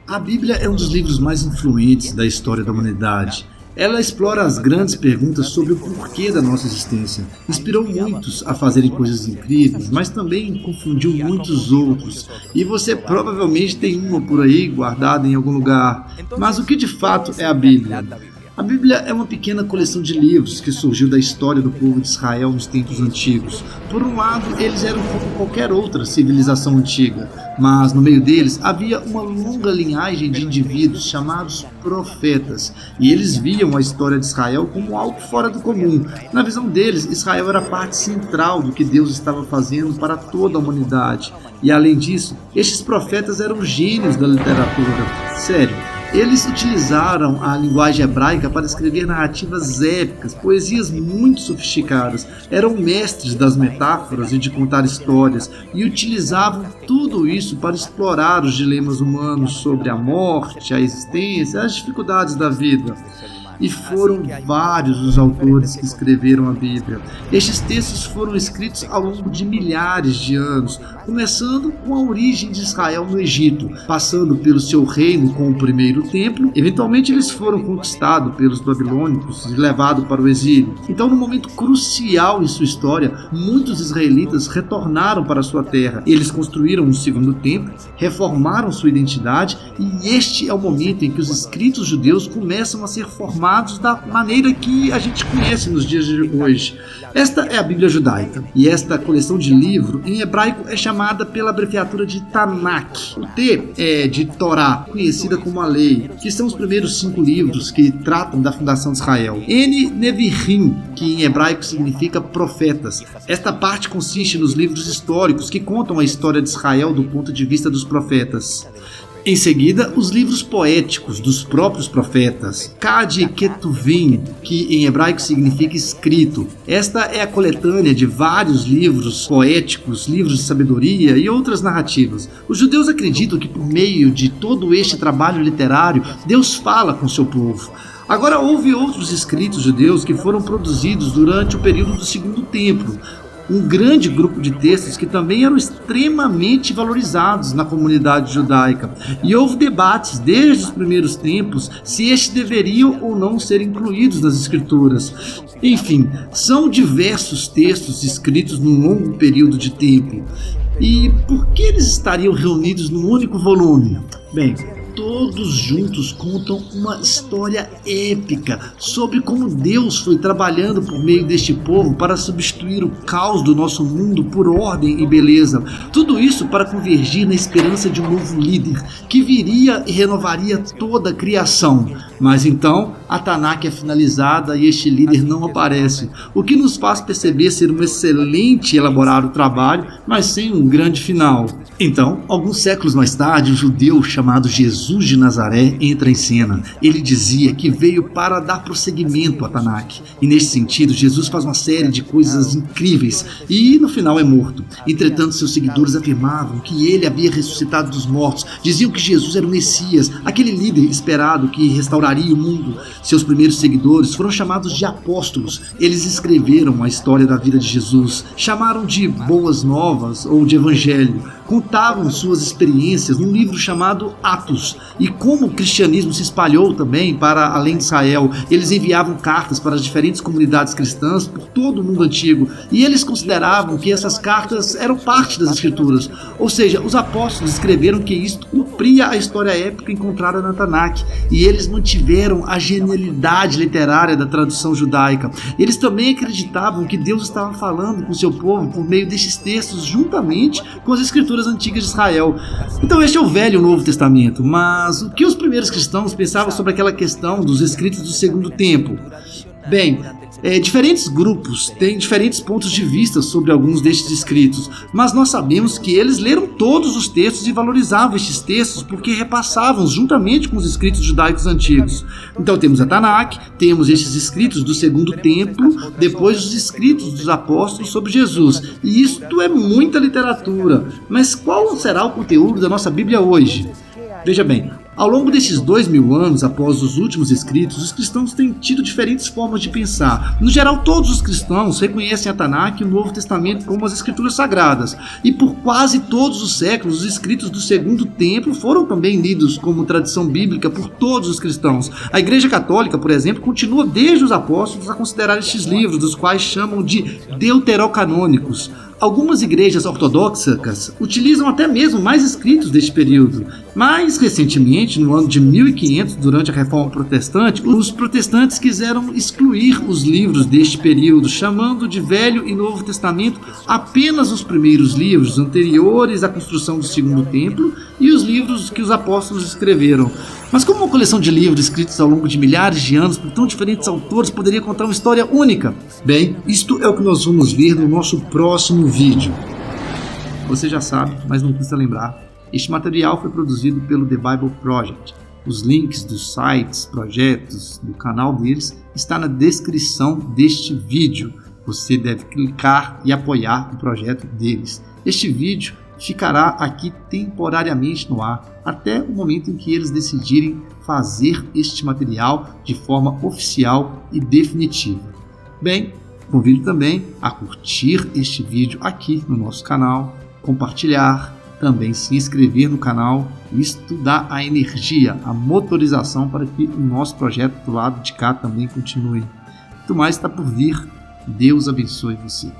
A Bíblia é um dos livros mais influentes da história da humanidade. Ela explora as grandes perguntas sobre o porquê da nossa existência. Inspirou muitos a fazerem coisas incríveis, mas também confundiu muitos outros. E você provavelmente tem uma por aí guardada em algum lugar. Mas o que de fato é a Bíblia? A Bíblia é uma pequena coleção de livros que surgiu da história do povo de Israel nos tempos antigos. Por um lado, eles eram como qualquer outra civilização antiga, mas no meio deles havia uma longa linhagem de indivíduos chamados profetas, e eles viam a história de Israel como algo fora do comum. Na visão deles, Israel era parte central do que Deus estava fazendo para toda a humanidade. E além disso, estes profetas eram gênios da literatura. Sério. Eles utilizaram a linguagem hebraica para escrever narrativas épicas, poesias muito sofisticadas, eram mestres das metáforas e de contar histórias, e utilizavam tudo isso para explorar os dilemas humanos sobre a morte, a existência, as dificuldades da vida. E foram vários os autores que escreveram a Bíblia. Estes textos foram escritos ao longo de milhares de anos, começando com a origem de Israel no Egito, passando pelo seu reino com o primeiro templo. Eventualmente eles foram conquistados pelos babilônicos e levados para o exílio. Então, num momento crucial em sua história, muitos israelitas retornaram para sua terra. Eles construíram um segundo templo, reformaram sua identidade, e este é o momento em que os escritos judeus começam a ser formados da maneira que a gente conhece nos dias de hoje. Esta é a Bíblia judaica, e esta coleção de livros em hebraico é chamada pela abreviatura de Tanakh. O T é de Torá, conhecida como a lei, que são os primeiros 5 livros que tratam da fundação de Israel. N Nevi'im, que em hebraico significa profetas. Esta parte consiste nos livros históricos que contam a história de Israel do ponto de vista dos profetas. Em seguida, os livros poéticos dos próprios profetas, Kad Ketuvim, que em hebraico significa escrito. Esta é a coletânea de vários livros poéticos, livros de sabedoria e outras narrativas. Os judeus acreditam que por meio de todo este trabalho literário, Deus fala com seu povo. Agora, houve outros escritos judeus que foram produzidos durante o período do Segundo Templo, um grande grupo de textos que também eram extremamente valorizados na comunidade judaica. E houve debates desde os primeiros tempos se estes deveriam ou não ser incluídos nas escrituras. Enfim, são diversos textos escritos num longo período de tempo. E por que eles estariam reunidos num único volume? Bem, todos juntos contam uma história épica sobre como Deus foi trabalhando por meio deste povo para substituir o caos do nosso mundo por ordem e beleza. Tudo isso para convergir na esperança de um novo líder que viria e renovaria toda a criação. Mas então a Tanakh é finalizada e este líder não aparece, o que nos faz perceber ser um excelente e elaborado trabalho, mas sem um grande final. Então, alguns séculos mais tarde, um judeu chamado Jesus de Nazaré entra em cena. Ele dizia que veio para dar prosseguimento à Tanakh. E neste sentido, Jesus faz uma série de coisas incríveis e no final é morto. Entretanto, seus seguidores afirmavam que ele havia ressuscitado dos mortos. Diziam que Jesus era o Messias, aquele líder esperado que restauraria o mundo. Seus primeiros seguidores foram chamados de apóstolos. Eles escreveram a história da vida de Jesus, chamaram de Boas Novas ou de Evangelho. Contavam suas experiências num livro chamado Atos. E como o cristianismo se espalhou também para além de Israel, eles enviavam cartas para as diferentes comunidades cristãs por todo o mundo antigo. E eles consideravam que essas cartas eram parte das escrituras. Ou seja, os apóstolos escreveram que isto cumpria a história épica encontrada na Tanakh. E eles mantiveram a genialidade literária da tradução judaica. Eles também acreditavam que Deus estava falando com seu povo por meio destes textos juntamente com as escrituras antigas de Israel. Então este é o Velho e o Novo Testamento, mas o que os primeiros cristãos pensavam sobre aquela questão dos escritos do Segundo Templo? Bem, diferentes grupos têm diferentes pontos de vista sobre alguns destes escritos, mas nós sabemos que eles leram todos os textos e valorizavam estes textos porque repassavam juntamente com os escritos judaicos antigos. Então temos a Tanakh, temos estes escritos do Segundo Templo, depois os escritos dos apóstolos sobre Jesus. E isto é muita literatura. Mas qual será o conteúdo da nossa Bíblia hoje? Veja bem, Ao longo desses 2000 anos, após os últimos escritos, os cristãos têm tido diferentes formas de pensar. No geral, todos os cristãos reconhecem a Tanakh e o Novo Testamento como as escrituras sagradas, e por quase todos os séculos, os escritos do Segundo Templo foram também lidos como tradição bíblica por todos os cristãos. A Igreja Católica, por exemplo, continua desde os apóstolos a considerar estes livros, dos quais chamam de deuterocanônicos. Algumas igrejas ortodoxas utilizam até mesmo mais escritos deste período. Mais recentemente, no ano de 1500, durante a Reforma Protestante, os protestantes quiseram excluir os livros deste período, chamando de Velho e Novo Testamento apenas os primeiros livros anteriores à construção do Segundo Templo e os livros que os apóstolos escreveram. Mas como uma coleção de livros escritos ao longo de milhares de anos por tão diferentes autores poderia contar uma história única? Bem, isto é o que nós vamos ver no nosso próximo vídeo. Você já sabe, mas não custa lembrar, este material foi produzido pelo The Bible Project. Os links dos sites, projetos, do canal deles está na descrição deste vídeo. Você deve clicar e apoiar o projeto deles. Este vídeo ficará aqui temporariamente no ar, até o momento em que eles decidirem fazer este material de forma oficial e definitiva. Bem, convido também a curtir este vídeo aqui no nosso canal, compartilhar, também se inscrever no canal. Isto dá a energia, a motorização para que o nosso projeto do lado de cá também continue. Muito mais está por vir. Deus abençoe você.